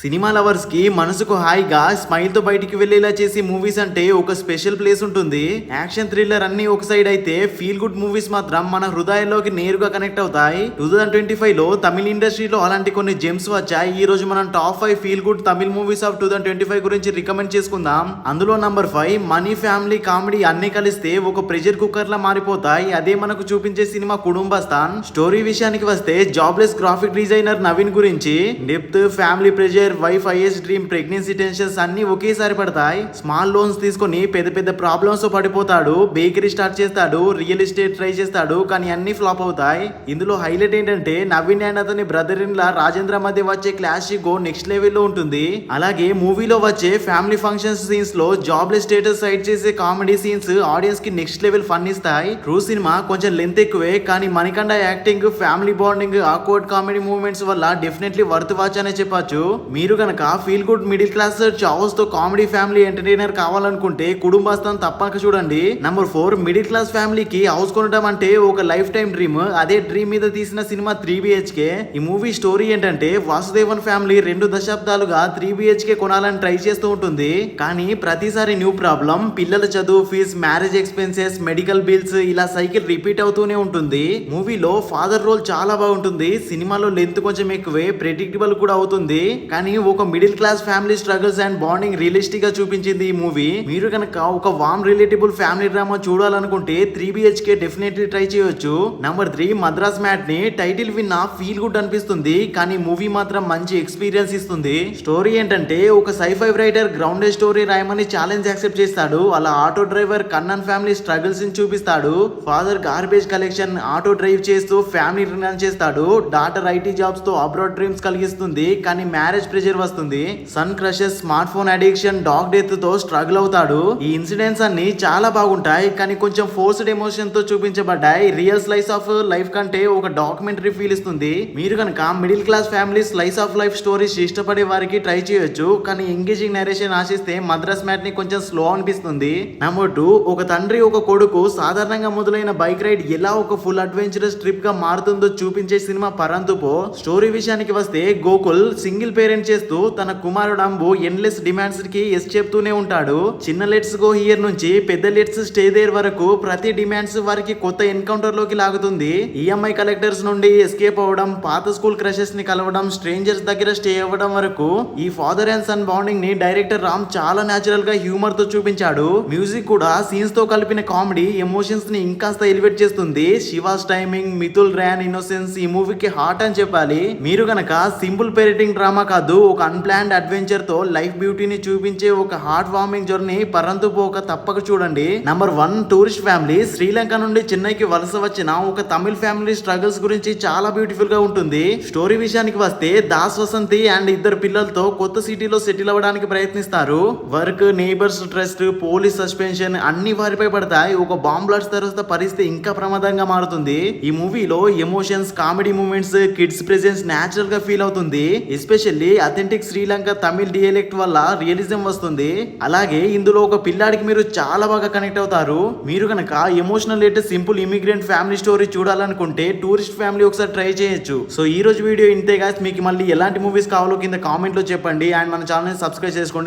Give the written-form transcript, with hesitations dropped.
Cinema lovers కి మనసుకు హాయిగా స్మైల్ తో బయటికి వెళ్లేలా చేసే మూవీస్ అంటే ఒక స్పెషల్ ప్లేస్ ఉంటుంది. యాక్షన్ థ్రిల్లర్ అన్ని ఒక సైడ్ అయితే ఫీల్ గుడ్ మూవీస్ మాత్రం మన హృదయాల్లోకి నేరుగా కనెక్ట్ అవుతాయి. 2025 లో తమిళ ఇండస్ట్రీలో అలాంటి కొన్ని జెమ్స్ వచ్చాయి. ఈ రోజు మనం top 5 feel good Tamil movies of 2025 గురించి రికమెండ్ చేసుకుందాం. అందులో నంబర్ 5 మనీ, ఫ్యామిలీ, కామెడీ అన్ని కలిస్తే ఒక ప్రెషర్ కుక్కర్ లా మారిపోతాయి. అదే మనకు చూపించే సినిమా కుటుంబస్థాన్. స్టోరీ విషయానికి వస్తే జాబ్లెస్ గ్రాఫిక్ డిజైనర్ నవీన్ గురించి depth, family pressure, wife is dream, pregnancy tensions అన్ని ఒకేసారి పడతాయి. స్మాల్ లోన్స్ తీసుకుని పెద్ద పెద్ద ప్రాబ్లమ్స్ పడిపోతాడు. బేకరీ స్టార్ట్ చేస్తాడు, రియల్ ఎస్టేట్ ట్రై చేస్తాడు, కానీ అన్ని ఫ్లాప్ అవుతాయి. ఇందులో హైలైట్ ఏంటంటే నవీన్ అండ్ అతని బ్రదర్ ఇన్ లా రాజేంద్ర మధ్య వచ్చే క్లాష్ గో నెక్స్ట్ లెవెల్ లో ఉంటుంది. అలాగే మూవీలో వచ్చే ఫ్యామిలీ ఫంక్షన్స్ సీన్స్ లో జాబ్లెస్ స్టేటస్ సైడ్ చేసే కామెడీ సీన్స్ ఆడియన్స్ కి నెక్స్ట్ లెవెల్ ఫన్ ఇస్తాయి. ట్రూ సినిమా కొంచెం లెంత్ ఎక్కువే, కానీ Manikanta acting, family bonding, awkward comedy movements వల్ల డెఫినెట్లీ వర్త్ వాచ్ అనే చెప్పొచ్చు. మీరు గనక ఫీల్ గుడ్ మిడిల్ క్లాస్ చావస్ తో కామెడీ ఫ్యామిలీ ఎంటర్టైనర్ కావాలనుకుంటే కుటుంబస్థాన్ తప్పక చూడండి. నంబర్ 4 మిడిల్ క్లాస్ ఫ్యామిలీకి హౌస్ కొనడం అంటే ఒక లైఫ్ టైం డ్రీమ్. అదే డ్రీమ్ మీద తీసిన సినిమా 3BHK. ఈ మూవీ స్టోరీ ఏంటంటే వాసుదేవన్ ఫ్యామిలీ 2 దశాబ్దాలుగా 3BHK కొనాలని ట్రై చేస్తూ ఉంటుంది. కానీ ప్రతిసారి న్యూ ప్రాబ్లం, పిల్లల చదువు fees, marriage expenses, medical bills, ఇలా సైకిల్ రిపీట్ అవుతూనే ఉంటుంది. మూవీలో ఫాదర్ రోల్ చాలా బాగుంటుంది. సినిమాలో లెంత్ కొంచెం ఎక్కువే, ప్రెడిక్టబుల్ కూడా అవుతుంది. కానీ ఒక middle class family struggles and bonding realistic గా చూపించింది ఈ మూవీ. మీరు కనుక ఒక వామ్ రిలేటబుల్ ఫ్యామిలీ డ్రామా చూడాలనుకుంటే 3BHK డెఫినెట్లీ ట్రై చేయొచ్చు. నంబర్ 3 మద్రాస్ మ్యాట్ ని టైటిల్ విన్నా ఫీల్ గుడ్ అనిపిస్తుంది, కానీ మూవీ మాత్రం మంచి ఎక్స్పీరియన్స్ ఇస్తుంది. స్టోరీ ఏంటంటే ఒక సైఫై రైటర్ గ్రౌండెడ్ స్టోరీ రాయమని ఛాలెంజ్ యాక్సెప్ట్ చేస్తాడు. అలా auto driver Kannan family struggles ని చూపిస్తాడు. Father garbage collection, auto drive చేస్తూ ఫ్యామిలీ రన్ చేస్తాడు. డాటర్ ఐటీ జాబ్స్ తో అబ్రాడ్ డ్రీమ్స్ కలిగిస్తుంది, కానీ మ్యారేజ్ ప్రెషర్ వస్తుంది. Son crushes, smart phone addiction, dog death తో స్ట్రగుల్ అవుతాడు. ఈ ఇన్సిడెంట్స్ అన్ని చాలా బాగుంటాయి, కానీ కొంచెం ఫోర్స్డ్ ఎమోషన్ తో చూపించబడ్డాయి. రియల్ స్లైస్ ఆఫ్ లైఫ్ కంటే ఒక డాక్యుమెంటరీ ఫీల్ ఇస్తుంది. మీరు కనుక middle class family slice of life stories ఇష్టపడే వారికి ట్రై చేయొచ్చు, కానీ ఎంగేజింగ్ నరేషన్ ఆశిస్తే మద్రాస్ మ్యాట్ ని కొంచెం స్లో అనిపిస్తుంది. నంబర్ 2 ఒక తండ్రి, ఒక కొడుకు సాధారణంగా మొదలైన బైక్ రైడ్ ఎలా ఒక ఫుల్ అడ్వెంచరస్ ట్రిప్ గా మారుతుందో చూపించే సినిమా పరంతుపో. స్టోరీ విషయానికి వస్తే గోకుల్ సింగిల్ పేరెంట్ చేస్తూ తన కుమారుడు అంబు ఎండ్లెస్ డిమాండ్స్ కి ఎస్ చెప్తూనే ఉంటాడు. చిన్న లెట్స్ గో హియర్ నుంచి పెద్ద లెట్స్ స్టే దేర్ వరకు ప్రతి డిమాండ్స్ వారికి కొత్త ఎన్కౌంటర్ లోకి లాగుతుంది. ఈఎంఐ కలెక్టర్స్ నుండి ఎస్కేప్ అవ్వడం, పాత స్కూల్ క్రషెస్ ని కలవడం, స్ట్రేంజర్స్ దగ్గర స్టే అవ్వడం వరకు ఈ ఫాదర్ అండ్ సన్ బాండింగ్ ని డైరెక్టర్ రామ్ చాలా నేచురల్ గా హ్యూమర్ తో చూపించాడు. మ్యూజిక్ కూడా సీన్స్ తో కలిపిన కామెడీ ఎమోషన్స్ ని ఇంకాస్త ఎలివేట్ చేస్తుంది. She was timing, Mithul Ryan innocence ఈ మూవీకి హార్ట్ అని చెప్పాలి. మీరు గనక సింపుల్ పేరెంటింగ్ డ్రామా కాదు, ఒక అన్ప్లాన్డ్ అడ్వెంచర్ తో లైఫ్ బ్యూటీని చూపించే ఒక హార్ట్ వార్మింగ్ జర్నీ పరంతుపోక తప్పక చూడండి. Number 1 tourist family. శ్రీలంక నుండి చెన్నైకి వలస వచ్చిన ఒక తమిళ ఫ్యామిలీ స్ట్రగుల్స్ గురించి చాలా బ్యూటిఫుల్ గా ఉంటుంది. స్టోరీ విషయానికి వస్తే దాస్ వసంతి అండ్ 2 పిల్లలతో కొత్త సిటీలో సెటిల్ అవ్వడానికి ప్రయత్నిస్తారు. Work, neighbours trust, police suspension అన్ని వారిపై పడతాయి. ఒక బాంబ్ బ్లాస్ట్ తర్వాత పరిస్థితి ఇంకా ప్రమాదంగా మారుతుంది. ఈ మూవీలో emotions, comedy moments, kids presence natural గా ఫీల్ అవుతుంది. Especially authentic Sri Lanka Tamil dialect వల్ల రియలిజం వస్తుంది. అలాగే ఇందులో ఒక పిల్లాడికి మీరు చాలా బాగా కనెక్ట్ అవుతారు. మీరు కనుక emotional late simple immigrant family story చూడాలనుకుంటే టూరిస్ట్ ఫ్యామిలీ ఒకసారి ట్రై చేయొచ్చు. సో ఈ రోజు వీడియో ఇంతే గాయ్స్. మీకు మళ్ళీ ఎలాంటి మూవీస్ కావాలో కింద కామెంట్ లో చెప్పండి అండ్ మన ఛానల్ ని సబ్స్క్రైబ్ చేసుకోండి.